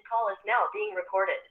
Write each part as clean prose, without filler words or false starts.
call is now being recorded.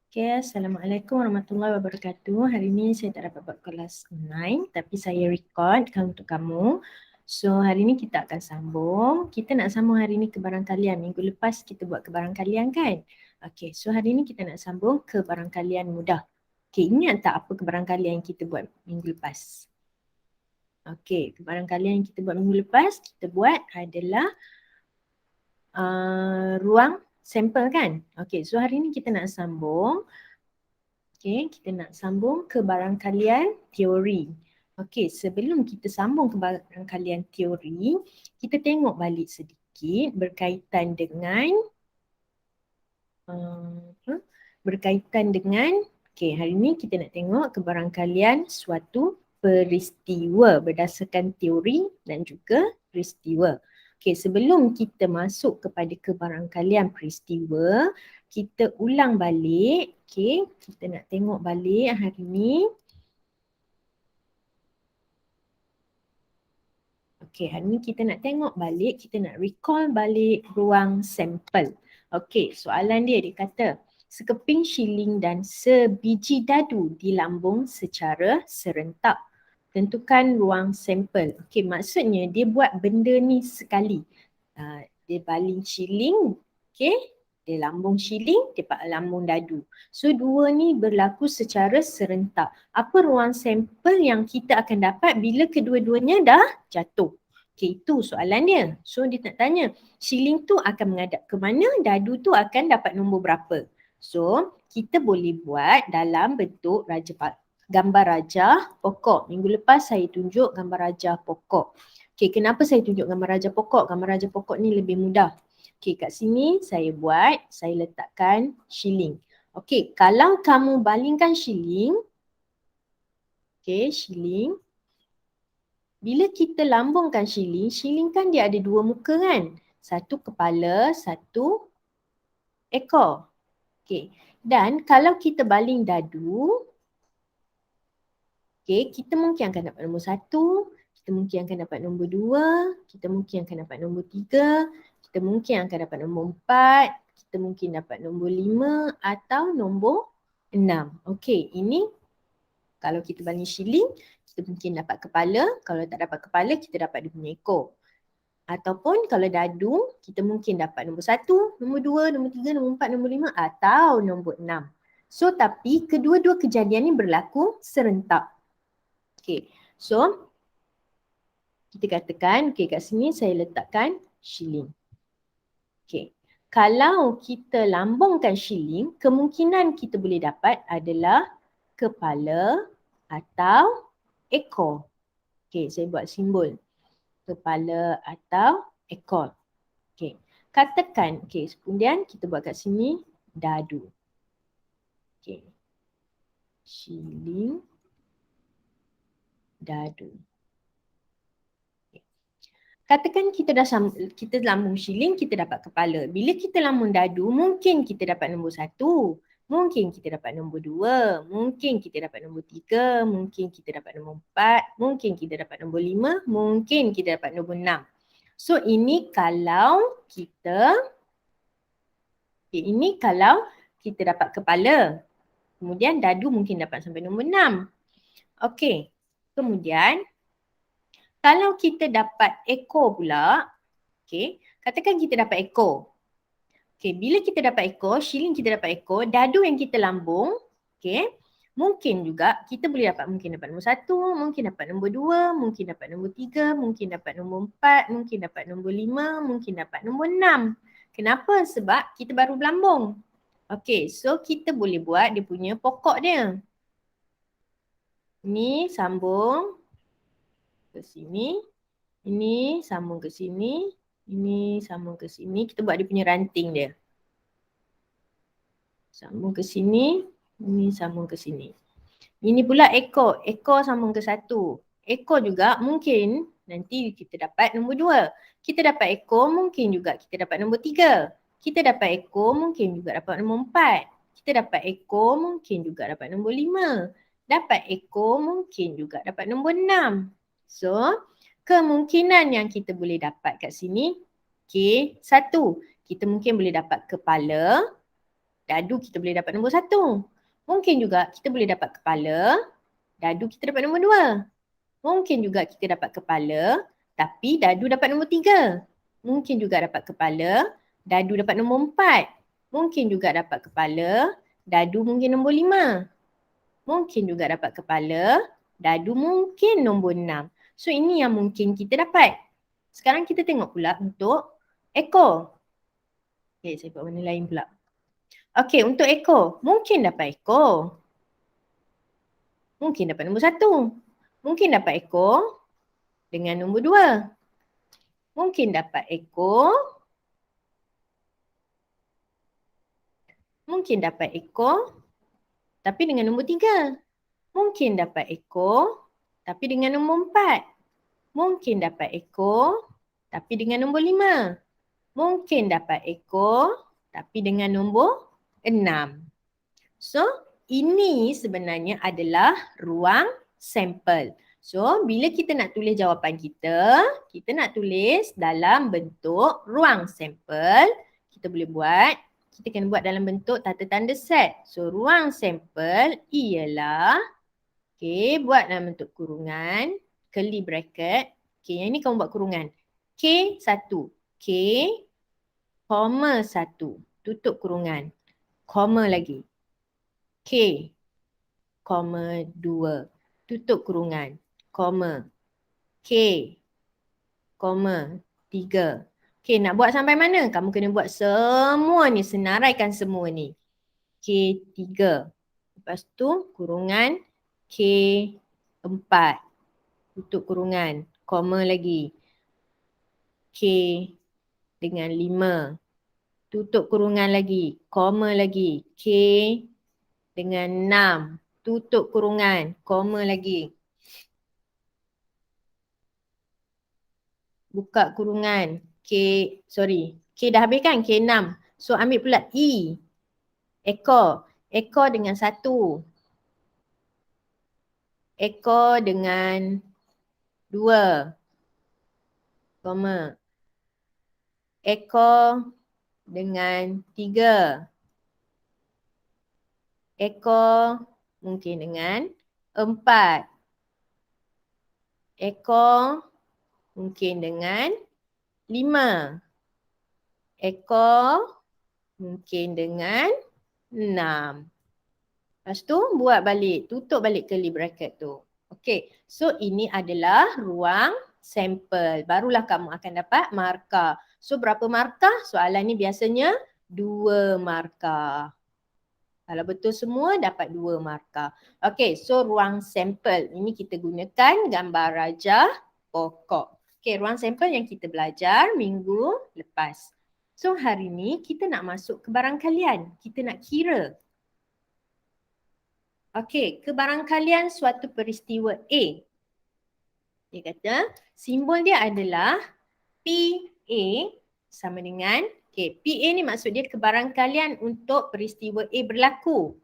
Okay, Assalamualaikum warahmatullahi wabarakatuh. Hari ini saya tak dapat buat kelas online tapi saya recordkan untuk kamu. So hari ini kita akan sambung. Kita nak sambung hari ini ke barangkalian. Minggu lepas kita buat ke barangkalian kan? Okay, so hari ini kita nak sambung ke barangkalian mudah. Okay, ingat tak apa ke barangkalian yang kita buat minggu lepas? Okay, ke barangkalian yang kita buat minggu lepas, kita buat adalah ruang sampel kan? Okay, so hari ini kita nak sambung. Okay, kita nak sambung ke barangkalian teori. Okay, sebelum kita sambung ke barangkalian teori, kita tengok balik sedikit berkaitan dengan hari ni kita nak tengok ke barangkalian suatu peristiwa berdasarkan teori dan juga peristiwa. Okay, sebelum kita masuk kepada kebarangkalian peristiwa, kita ulang balik. Okay, kita nak tengok balik hari ni. Okay, hari ni kita nak tengok balik, kita nak recall balik ruang sampel. Okay, soalan dia kata, sekeping shilling dan sebiji dadu dilambung secara serentak. Tentukan ruang sampel. Okay, maksudnya dia buat benda ni sekali. Dia baling shilling, okay, dia lambung shilling, dia lambung dadu. So dua ni berlaku secara serentak. Apa ruang sampel yang kita akan dapat bila kedua-duanya dah jatuh? Okay, itu soalan dia. So dia nak tanya, shilling tu akan menghadap ke mana, dadu tu akan dapat nombor berapa? So kita boleh buat dalam bentuk gambar rajah pokok. Minggu lepas saya tunjuk gambar rajah pokok. Okay, kenapa saya tunjuk gambar rajah pokok? Gambar rajah pokok ni lebih mudah. Okay, kat sini saya letakkan shilling. Okay, kalau kamu balingkan shilling, okay, shilling. Bila kita lambungkan shilling, shilling kan dia ada dua muka kan? Satu kepala, satu ekor. Okay, dan kalau kita baling dadu, okay, kita mungkin akan dapat nombor 1, kita mungkin akan dapat nombor 2, kita mungkin akan dapat nombor 3, kita mungkin akan dapat nombor 4, kita mungkin dapat nombor 5 atau nombor 6. Okay, ini kalau kita baling shilling, kita mungkin dapat kepala. Kalau tak dapat kepala, kita dapat dia punya ekor. Ataupun kalau dadu, kita mungkin dapat nombor 1, nombor 2, nombor 3, nombor 4, nombor 5 atau nombor 6. So, tapi kedua-dua kejadian ni berlaku serentak. Okay, so kita katakan, okay, kat sini saya letakkan shilling. Okay, kalau kita lambungkan shilling, kemungkinan kita boleh dapat adalah kepala atau ekor. Okay, saya buat simbol. Kepala atau ekor. Okay, katakan, okay, kemudian kita buat kat sini dadu. Okay, shilling, dadu. Okay. Katakan kita lambung shilling, kita dapat kepala. Bila kita lambung dadu, mungkin kita dapat nombor 1. Mungkin kita dapat nombor 2, mungkin kita dapat nombor 3, mungkin kita dapat nombor 4, mungkin kita dapat nombor 5, mungkin kita dapat nombor 6. So ini kalau kita dapat kepala. Kemudian dadu mungkin dapat sampai nombor 6. Okey. Kemudian kalau kita dapat ekor pula, okey, katakan kita dapat ekor. Okay, bila kita dapat ekor, shilling kita dapat ekor, dadu yang kita lambung, okay, mungkin juga kita boleh mungkin dapat nombor 1, mungkin dapat nombor 2, mungkin dapat nombor 3, mungkin dapat nombor 4, mungkin dapat nombor 5, mungkin dapat nombor 6. Kenapa? Sebab kita baru berlambung. Okay, so kita boleh buat dia punya pokok dia. Ini sambung ke sini, ini sambung ke sini, ini sambung ke sini, kita buat dia punya ranting dia. Sambung ke sini, ini sambung ke sini. Ini pula ekor, ekor sambung ke 1. Ekor juga mungkin nanti kita dapat nombor 2. Kita dapat ekor, mungkin juga kita dapat nombor 3. Kita dapat ekor, mungkin juga dapat nombor 4. Kita dapat ekor, mungkin juga dapat nombor 5. Dapat ekor, mungkin juga dapat nombor 6. So, kemungkinan yang kita boleh dapat kat sini, K1. Kita mungkin boleh dapat kepala, dadu kita boleh dapat nombor 1. Mungkin juga kita boleh dapat kepala, dadu kita dapat nombor 2. Mungkin juga kita dapat kepala, tapi dadu dapat nombor 3. Mungkin juga dapat kepala, dadu dapat nombor 4. Mungkin juga dapat kepala, dadu mungkin nombor 5. Mungkin juga dapat kepala, dadu mungkin nombor 6. So ini yang mungkin kita dapat. Sekarang kita tengok pula untuk ekor. Okay, saya buat warna lain pula. Okay, untuk ekor. Mungkin dapat ekor. Mungkin dapat nombor 1. Mungkin dapat ekor dengan nombor 2. Mungkin dapat ekor. Mungkin dapat ekor tapi dengan nombor 3. Mungkin dapat ekor tapi dengan nombor 4. Mungkin dapat ekor tapi dengan nombor 5. Mungkin dapat ekor tapi dengan nombor 6. So, ini sebenarnya adalah ruang sampel. So, bila kita nak tulis jawapan kita nak tulis dalam bentuk ruang sampel. Kita boleh buat, kita kena buat dalam bentuk tata tanda set. So, ruang sampel ialah, buat dalam bentuk kurungan, curly bracket. Yang ini kamu buat kurungan. K1, K, koma 1, tutup kurungan, koma lagi. K, koma 2, tutup kurungan, koma. K, koma 3. Nak buat sampai mana? Kamu kena buat semua ni, senaraikan semua ni. K3. Lepas tu kurungan K4. Tutup kurungan, koma lagi. K dengan 5. Tutup kurungan lagi, koma lagi. K dengan 6. Tutup kurungan, koma lagi. Buka kurungan. K dah habis kan? K6. So ambil pula E. Ekor. Ekor dengan 1. Ekor dengan 2. Koma. Ekor dengan 3. Ekor mungkin dengan 4. Ekor mungkin dengan 5. Ekor mungkin dengan 6. Lepas tu buat balik, tutup balik curly bracket tu. Okay, so ini adalah ruang sampel. Barulah kamu akan dapat markah. So berapa markah? Soalan ni biasanya 2 markah. Kalau betul semua dapat 2 markah. Okay, so ruang sampel. Ini kita gunakan gambar rajah pokok. Okay, ruang sampel yang kita belajar minggu lepas. So hari ni kita nak masuk ke barangkalian. Kita nak kira. Okay, kebarangkalian suatu peristiwa A. Dia kata simbol dia adalah PA sama dengan, PA ni maksud dia kebarangkalian untuk peristiwa A berlaku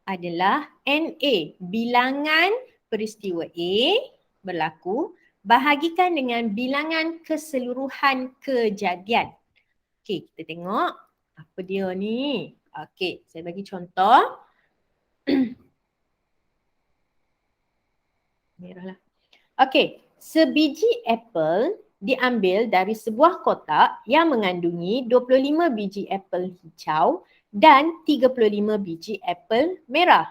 adalah NA. Bilangan peristiwa A berlaku bahagikan dengan bilangan keseluruhan kejadian. Okay, kita tengok apa dia ni. Okay, saya bagi contoh. Merah lah. Okay, sebiji apple diambil dari sebuah kotak yang mengandungi 25 biji apple hijau dan 35 biji apple merah.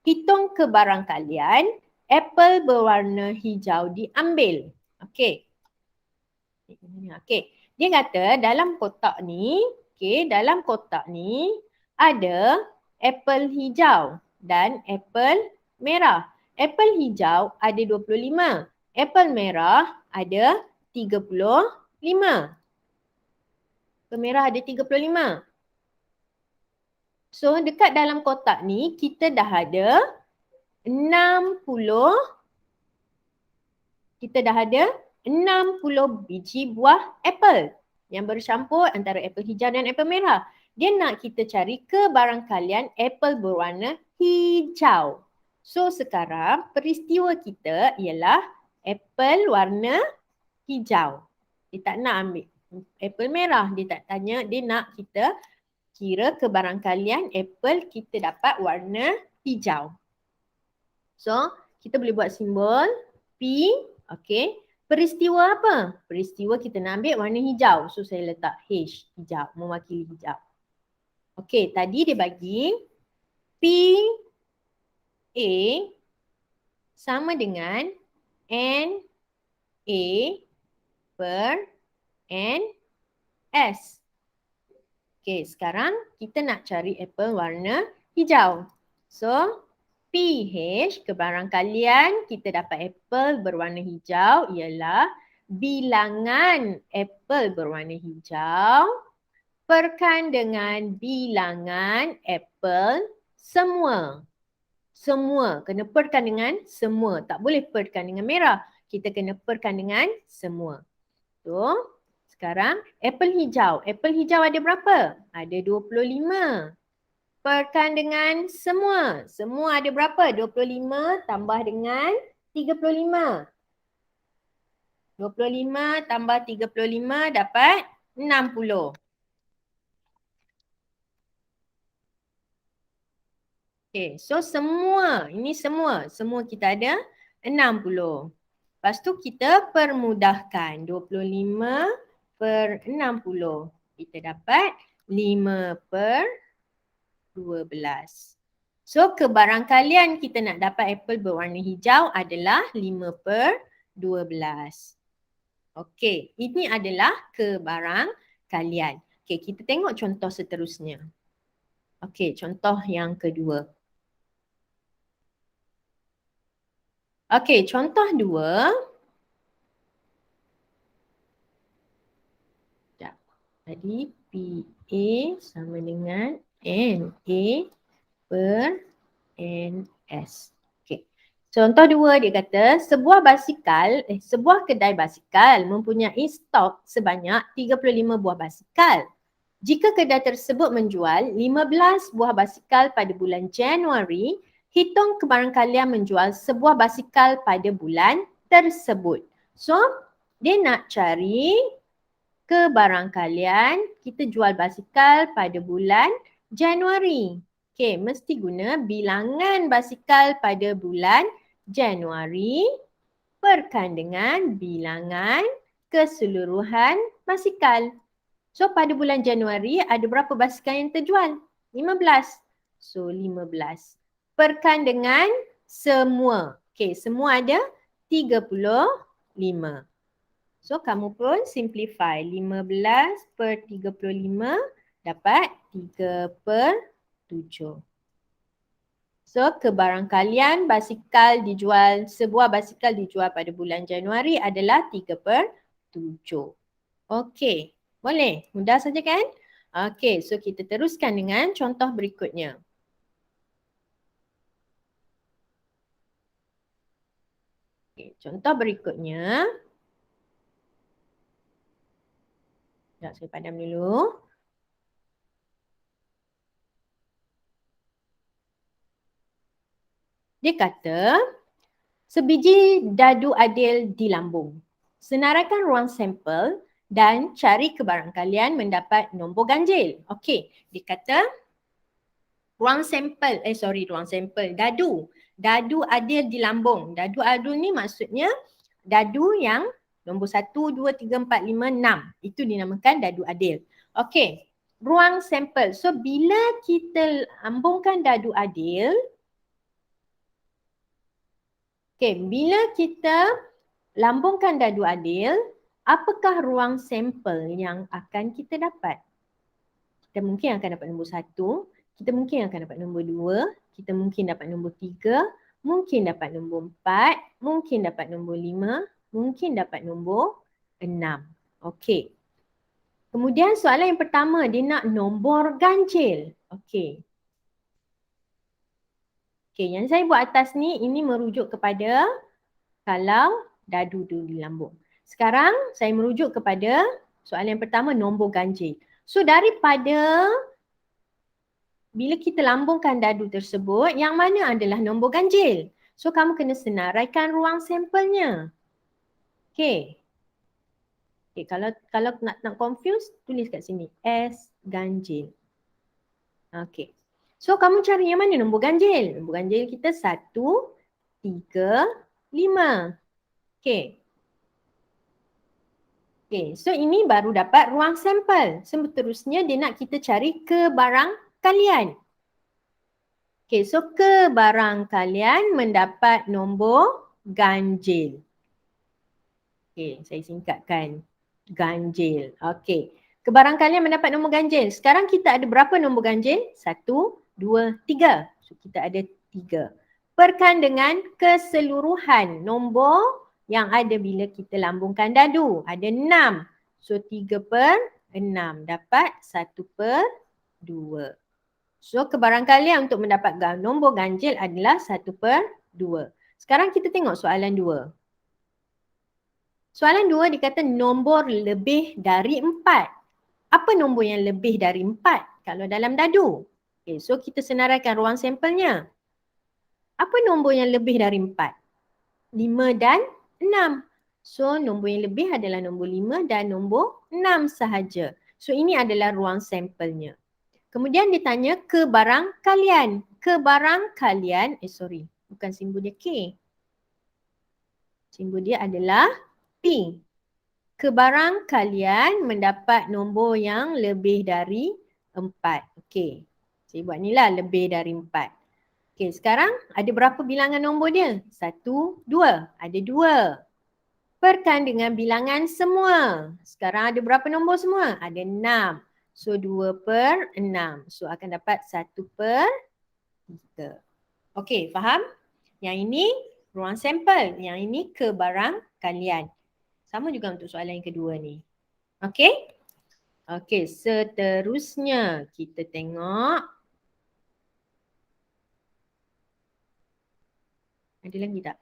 Hitung kebarangkalian apple berwarna hijau diambil. Okay. Okay. Dia kata dalam kotak ni, dalam kotak ni ada apple hijau dan apple merah. Apple hijau ada 25. Apple merah ada 35. Apple merah ada 35. So dekat dalam kotak ni kita dah ada 60 biji buah apple yang bercampur antara apple hijau dan apple merah. Dia nak kita cari kebarangkalian apple berwarna hijau. So sekarang peristiwa kita ialah Apple warna hijau. Dia tak nak ambil apple merah. Dia tak tanya, dia nak kita kira kebarangkalian apple kita dapat warna hijau. So, kita boleh buat simbol P, okay. Peristiwa apa? Peristiwa kita nak ambil warna hijau. So, saya letak H, hijau, mewakili hijau. Okay, tadi dia bagi P, A sama dengan N, A per N, S. Okay, sekarang kita nak cari apple warna hijau. So, PH, kebarangkalian kita dapat apple berwarna hijau ialah bilangan apple berwarna hijau perkan dengan bilangan apple semua. Semua, kena perkan dengan semua. Tak boleh perkan dengan merah. Kita kena perkan dengan semua. So, sekarang apple hijau. Apple hijau ada berapa? Ada 25. Perkan dengan semua. Semua ada berapa? 25 tambah dengan 35. 25 tambah 35 dapat 60. Okay, so semua. Ini semua. Semua kita ada 60. Lepas tu kita permudahkan. 25 per 60. Kita dapat 5 per 12. So, kebarangkalian kita nak dapat apple berwarna hijau adalah 5 per 12. Okey, ini adalah kebarangkalian. Okey, kita tengok contoh seterusnya. Okey, contoh yang kedua. Okey, contoh 2. Tadi PA sama dengan NA per NS. Okay. Contoh 2 dia kata sebuah kedai basikal mempunyai stok sebanyak 35 buah basikal. Jika kedai tersebut menjual 15 buah basikal pada bulan Januari, hitung kebarangkalian menjual sebuah basikal pada bulan tersebut. So, dia nak cari kebarangkalian kita jual basikal pada bulan Januari. Okey, mesti guna bilangan basikal pada bulan Januari perkan dengan bilangan keseluruhan basikal. So, pada bulan Januari ada berapa basikal yang terjual? 15. So, 15. Perkan dengan semua. Okey, semua ada 35. So, kamu pun simplify. 15 per 35 dapat 3 per 7. So, kebarangkalian sebuah basikal dijual pada bulan Januari adalah 3 per 7. Okey, boleh? Mudah saja kan? Okey, so kita teruskan dengan contoh berikutnya. Okay, contoh berikutnya. Sekejap, saya padam dulu. Dia kata, sebiji dadu adil di lambung. Senaraikan ruang sampel dan cari kebarangkalian mendapat nombor ganjil. Okey, dia kata ruang sampel, dadu. Dadu adil di lambung. Dadu adil ni maksudnya dadu yang nombor 1, 2, 3, 4, 5, 6. Itu dinamakan dadu adil. Okey, ruang sampel. So, bila kita lambungkan dadu adil, bila kita lambungkan dadu adil, apakah ruang sampel yang akan kita dapat? Kita mungkin akan dapat nombor 1, kita mungkin akan dapat nombor 2, kita mungkin dapat nombor 3, mungkin dapat nombor 4, mungkin dapat nombor 5, mungkin dapat nombor 6. Okey. Kemudian soalan yang pertama, dia nak nombor ganjil. Okey. Okey, yang saya buat atas ni, ini merujuk kepada kalau dadu tu di lambung. Sekarang saya merujuk kepada soalan yang pertama, nombor ganjil. So daripada bila kita lambungkan dadu tersebut, yang mana adalah nombor ganjil? So kamu kena senaraikan ruang sampelnya. Okay. Okay, kalau nak confuse, tulis kat sini. S ganjil. Okay. So kamu cari yang mana nombor ganjil? Nombor ganjil kita 1, 3, 5. Okay. Okay, so ini baru dapat ruang sampel. Seterusnya dia nak kita cari kebarangkalian. Okay, so kebarangkalian mendapat nombor ganjil. Okay, saya singkatkan. Ganjil. Okay. Kebarangkalian mendapat nombor ganjil. Sekarang kita ada berapa nombor ganjil? 1, 2, 3. So kita ada 3. Perkan dengan keseluruhan nombor yang ada bila kita lambungkan dadu. Ada 6. So 3/6 dapat 1/2. So kebarangkalian untuk mendapat nombor ganjil adalah 1/2. Sekarang kita tengok soalan 2. Soalan 2 dikata nombor lebih dari 4. Apa nombor yang lebih dari 4 kalau dalam dadu? Okay, so kita senaraikan ruang sampelnya. Apa nombor yang lebih dari 4? 5 dan 6. So nombor yang lebih adalah nombor 5 dan nombor 6 sahaja. So ini adalah ruang sampelnya. Kemudian ditanya kebarangkalian. Kebarangkalian, bukan simbol dia K. Simbol dia adalah P. Kebarangkalian mendapat nombor yang lebih dari 4. Okey. Saya buat ni lah lebih dari 4. Okey, sekarang ada berapa bilangan nombor dia? 1, 2. Ada 2. Perkan dengan bilangan semua. Sekarang ada berapa nombor semua? Ada 6. So 2/6. So akan dapat 1/3. Okey, faham? Yang ini ruang sampel. Yang ini kebarangkalian. Sama juga untuk soalan yang kedua ni. Okey? Okey, seterusnya kita tengok. Ada lagi tak?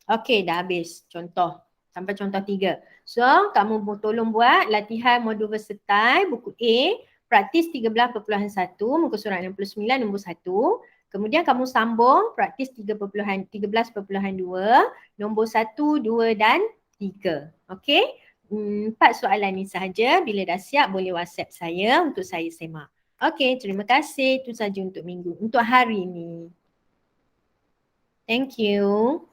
Okey, dah habis contoh. Sampai contoh 3. So, kamu tolong buat latihan modul versatility buku A, praktis 13.1, muka surat 69 nombor 1. Kemudian kamu sambung praktis 13.2, nombor 1, 2 dan 3. Okey? 4 soalan ni sahaja. Bila dah siap boleh WhatsApp saya untuk saya semak. Okey, terima kasih. Itu saja untuk hari ini. Thank you.